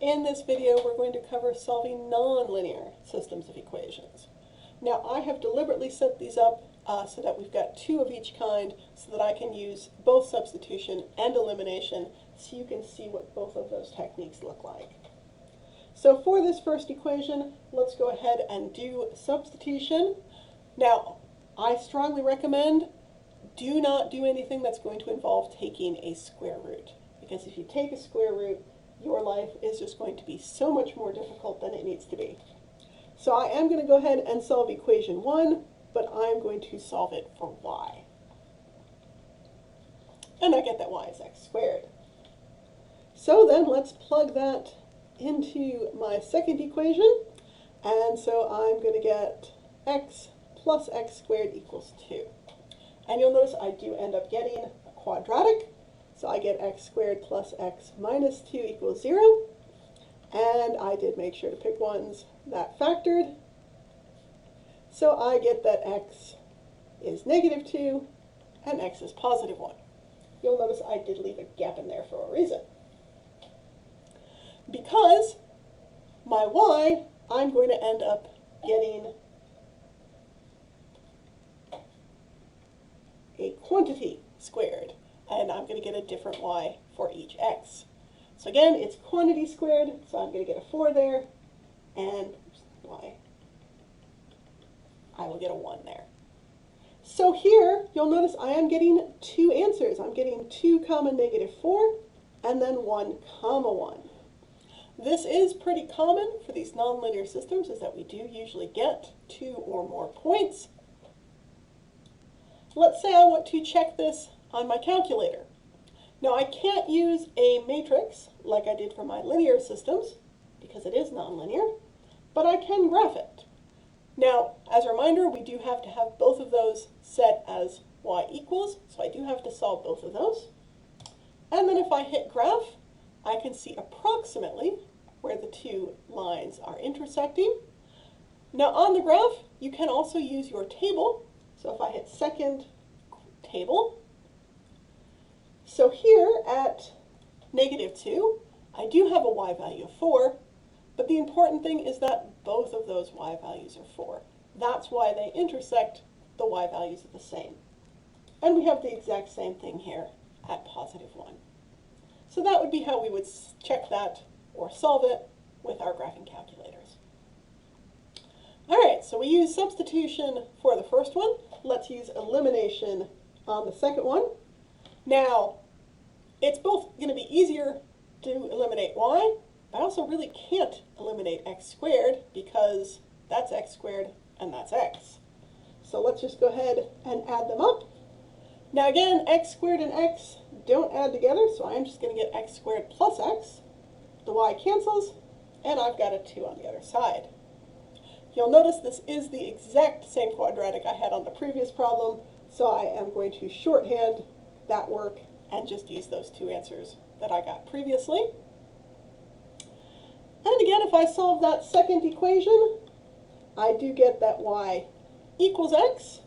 In this video, we're going to cover solving nonlinear systems of equations. Now, I have deliberately set these up so that we've got two of each kind so that I can use both substitution and elimination so you can see what both of those techniques look like. So for this first equation, let's go ahead and do substitution. Now, I strongly recommend do not do anything that's going to involve taking a square root, because if you take a square root, your life is just going to be so much more difficult than it needs to be. So I am going to go ahead and solve equation 1, but I'm going to solve it for y. And I get that y is x squared. So then let's plug that into my second equation. And so I'm going to get x plus x squared equals 2. And you'll notice I do end up getting a quadratic. So I get x squared plus x minus 2 equals 0. And I did make sure to pick ones that factored. So I get that x is negative 2 and x is positive 1. You'll notice I did leave a gap in there for a reason. Because my y, I'm going to end up getting a quantity squared. And I'm going to get a different y for each x. So again, it's quantity squared, so I'm going to get a 4 there, and y, I will get a 1 there. So here, you'll notice I am getting two answers. I'm getting 2 comma negative 4, and then 1 comma 1. This is pretty common for these nonlinear systems, is that we do usually get 2 or more points. Let's say I want to check this on my calculator. Now I can't use a matrix like I did for my linear systems because it is nonlinear, but I can graph it. Now, as a reminder, we do have to have both of those set as y equals, so I do have to solve both of those. And then if I hit graph, I can see approximately where the two lines are intersecting. Now on the graph, you can also use your table. So if I hit second table, so here at negative 2, I do have a y value of 4, but the important thing is that both of those y values are 4. That's why they intersect, the y values are the same. And we have the exact same thing here at positive 1. So that would be how we would check that or solve it with our graphing calculators. All right, so we use substitution for the first one. Let's use elimination on the second one. Now, it's both going to be easier to eliminate y, but I also really can't eliminate x squared because that's x squared and that's x. So let's just go ahead and add them up. Now again, x squared and x don't add together, so I'm just going to get x squared plus x. The y cancels, and I've got a 2 on the other side. You'll notice this is the exact same quadratic I had on the previous problem, so I am going to shorthand that work and just use those two answers that I got previously. And again, if I solve that second equation, I do get that y equals x.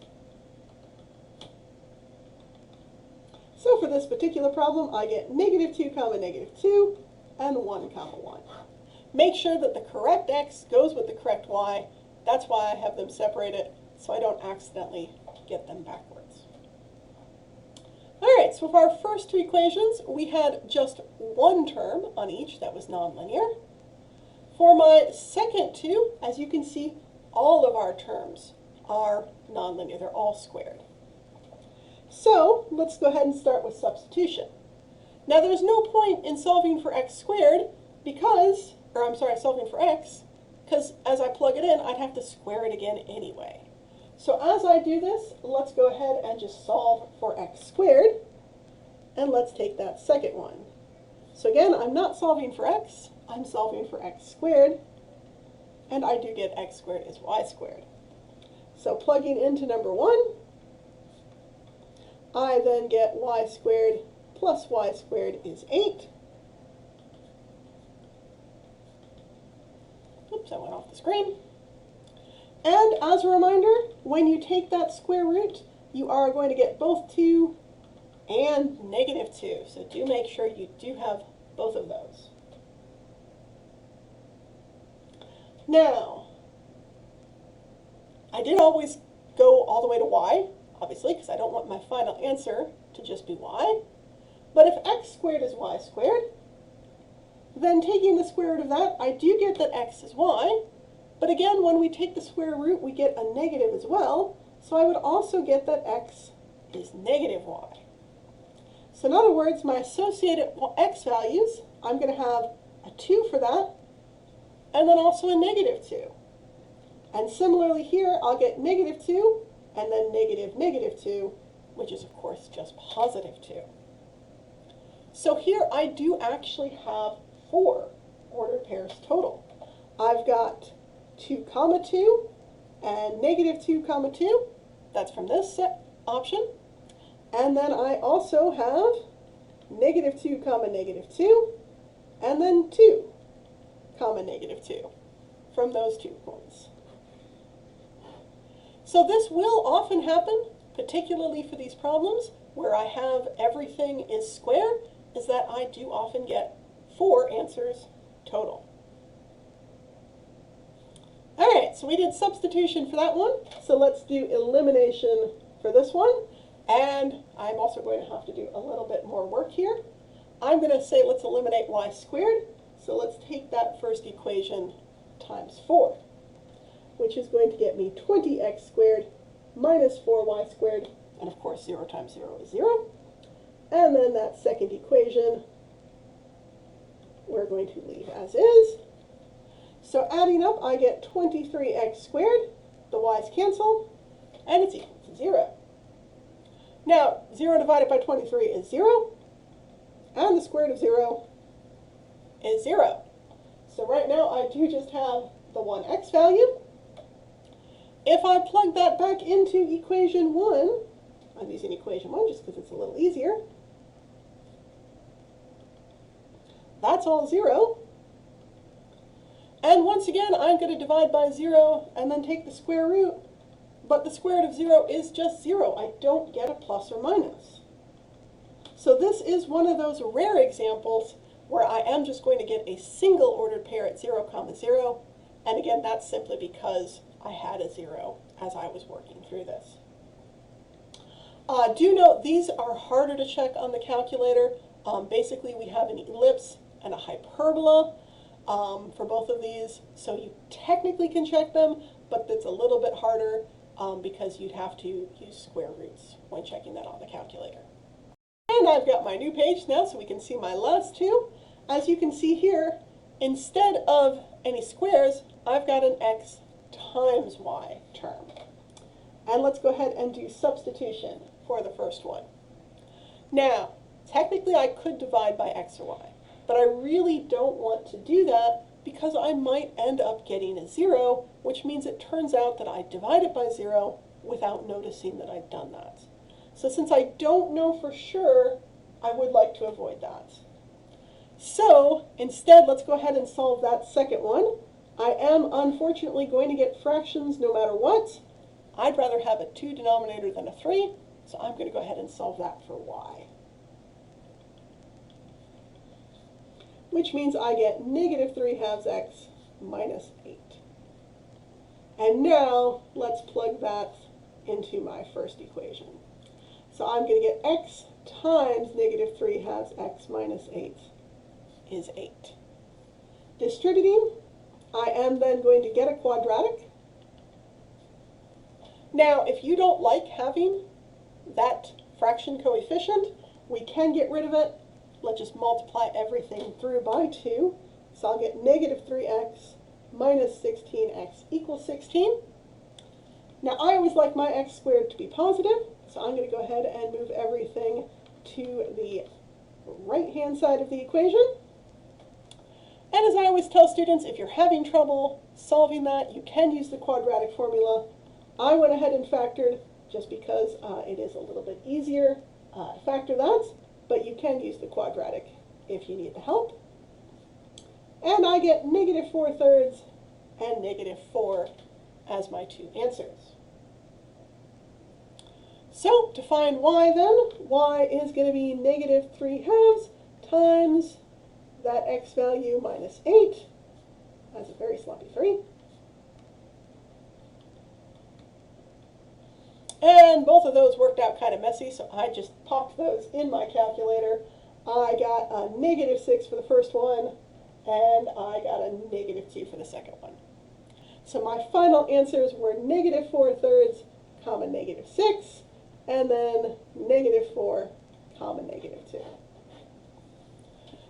So for this particular problem, I get negative 2 comma negative 2 and 1 comma 1. Make sure that the correct x goes with the correct y. That's why I have them separated, so I don't accidentally get them backwards. All right, so for our first two equations, we had just one term on each that was nonlinear. For my second two, as you can see, all of our terms are nonlinear. They're all squared. So let's go ahead and start with substitution. Now there's no point in solving for x squared because, solving for x, because as I plug it in, I'd have to square it again anyway. So as I do this, let's go ahead and just solve for x squared, and let's take that second one. So again, I'm not solving for x, I'm solving for x squared, and I do get x squared is y squared. So plugging into number 1, I then get y squared plus y squared is 8. Oops, I went off the screen. And as a reminder, when you take that square root, you are going to get both 2 and negative 2. So do make sure you do have both of those. Now, I did always go all the way to y, obviously, because I don't want my final answer to just be y. But if x squared is y squared, then taking the square root of that, I do get that x is y. But again, when we take the square root, we get a negative as well. So I would also get that x is negative y. So in other words, my associated x values, I'm going to have a 2 for that, and then also a negative 2. And similarly here, I'll get negative 2, and then negative 2, which is of course just positive 2. So here I do actually have 4 ordered pairs total. I've got 2, 2, and negative 2, 2. That's from this option. And then I also have negative 2, negative 2, and then 2, negative 2 from those 2 points. So this will often happen, particularly for these problems where I have everything is square, is that I do often get 4 answers total. All right, so we did substitution for that one. So let's do elimination for this one. And I'm also going to have to do a little bit more work here. I'm going to say let's eliminate y squared. So let's take that first equation times 4, which is going to get me 20x squared minus 4y squared. And of course, 0 times 0 is 0. And then that second equation, we're going to leave as is. So adding up, I get 23x squared. The y's cancel, and it's equal to 0. Now, 0 divided by 23 is 0, and the square root of 0 is 0. So right now, I do just have the 1x value. If I plug that back into equation 1, I'm using equation 1 just because it's a little easier. That's all 0. And once again, I'm going to divide by 0 and then take the square root. But the square root of 0 is just 0. I don't get a plus or minus. So this is one of those rare examples where I am just going to get a single ordered pair at 0, 0. And again, that's simply because I had a 0 as I was working through this. Do note these are harder to check on the calculator. Basically, we have an ellipse and a hyperbola for both of these. So you technically can check them, but it's a little bit harder because you'd have to use square roots when checking that on the calculator. And I've got my new page now so we can see my last two. As you can see here, instead of any squares, I've got an x times y term. And let's go ahead and do substitution for the first one. Now, technically I could divide by x or y, but I really don't want to do that because I might end up getting a 0, which means it turns out that I divided by 0 without noticing that I'd done that. So since I don't know for sure, I would like to avoid that. So instead, let's go ahead and solve that second one. I am unfortunately going to get fractions no matter what. I'd rather have a 2 denominator than a 3, so I'm going to go ahead and solve that for y. Which means I get negative 3 halves x minus 8. And now let's plug that into my first equation. So I'm going to get x times negative 3 halves x minus 8 is 8. Distributing, I am then going to get a quadratic. Now, if you don't like having that fraction coefficient, we can get rid of it. Let's just multiply everything through by 2. So I'll get negative 3x minus 16x equals 16. Now, I always like my x squared to be positive, so I'm going to go ahead and move everything to the right-hand side of the equation. And as I always tell students, if you're having trouble solving that, you can use the quadratic formula. I went ahead and factored just because it is a little bit easier to factor that, but you can use the quadratic if you need the help. And I get negative 4/3 and negative 4 as my two answers. So to find y then, y is going to be negative 3 halves times that x value minus 8, that's a very sloppy 3, And both of those worked out kind of messy, so I just popped those in my calculator. I got a -6 for the first one, and I got a -2 for the second one. So my final answers were -4/3, comma -6, and then -4, comma -2.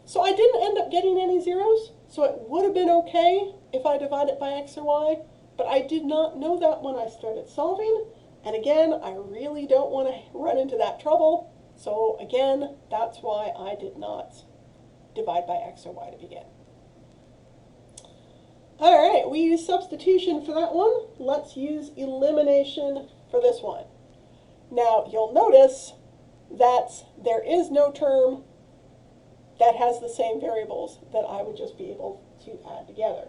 So I didn't end up getting any zeros, so it would have been okay if I divided by x or y, but I did not know that when I started solving. And again, I really don't want to run into that trouble. So again, that's why I did not divide by x or y to begin. All right, we use substitution for that one. Let's use elimination for this one. Now, you'll notice that there is no term that has the same variables that I would just be able to add together.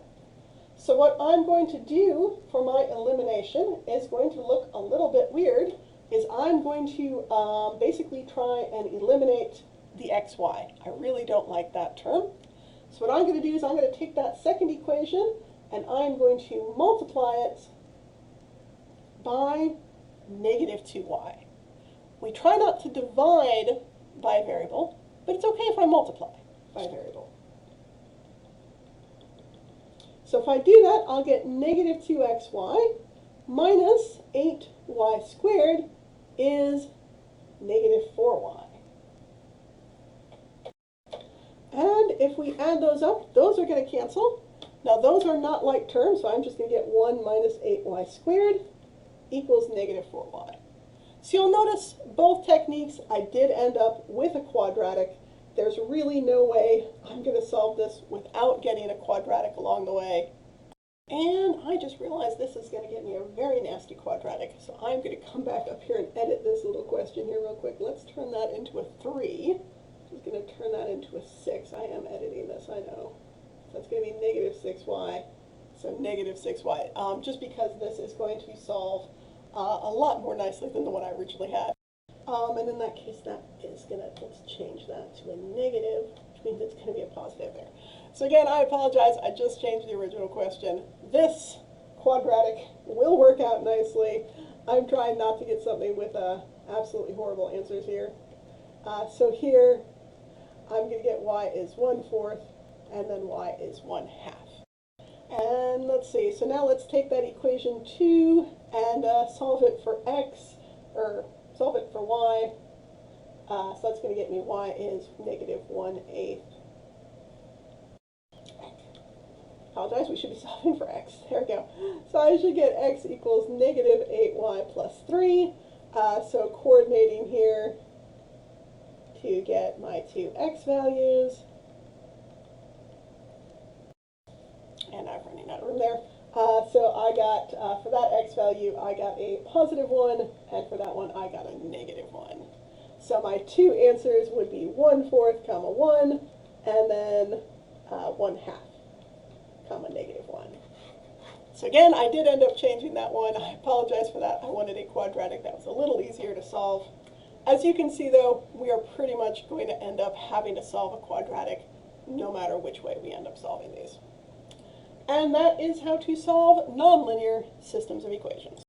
So what I'm going to do for my elimination is going to look a little bit weird, is I'm going to basically try and eliminate the xy. I really don't like that term. So what I'm going to do is I'm going to take that second equation and I'm going to multiply it by -2y. We try not to divide by a variable, but it's okay if I multiply by a variable. So if I do that, I'll get -2xy minus 8y squared is -4y. And if we add those up, those are going to cancel. Now those are not like terms, so I'm just going to get 1 minus 8y squared equals -4y. So you'll notice both techniques, I did end up with a quadratic. There's really no way I'm going to solve this without getting a quadratic along the way. And I just realized this is going to get me a very nasty quadratic. So I'm going to come back up here and edit this little question here real quick. Let's turn that into a 3. I'm just going to turn that into a 6. I am editing this, I know. So that's going to be -6y. So -6y. Just because this is going to solve a lot more nicely than the one I originally had. And in that case, that is going to, let's change that to a negative, which means it's going to be a positive there. So again, I apologize, I just changed the original question. This quadratic will work out nicely. I'm trying not to get something with absolutely horrible answers here. So here, I'm going to get y is 1/4, and then y is 1/2. And let's see, so now let's take that equation 2 and solve it for x, or solve it for y. So that's going to get me y is -1/8. Apologize, we should be solving for x. There we go. So I should get x equals -8y plus 3. So coordinating here to get my two x values. And I'm running out of room there. So I got, for that x value, I got a +1, and for that one, I got a -1. So my two answers would be 1/4, comma 1, and then 1/2, comma -1. So again, I did end up changing that one. I apologize for that. I wanted a quadratic that was a little easier to solve. As you can see, though, we are pretty much going to end up having to solve a quadratic no matter which way we end up solving these. And that is how to solve nonlinear systems of equations.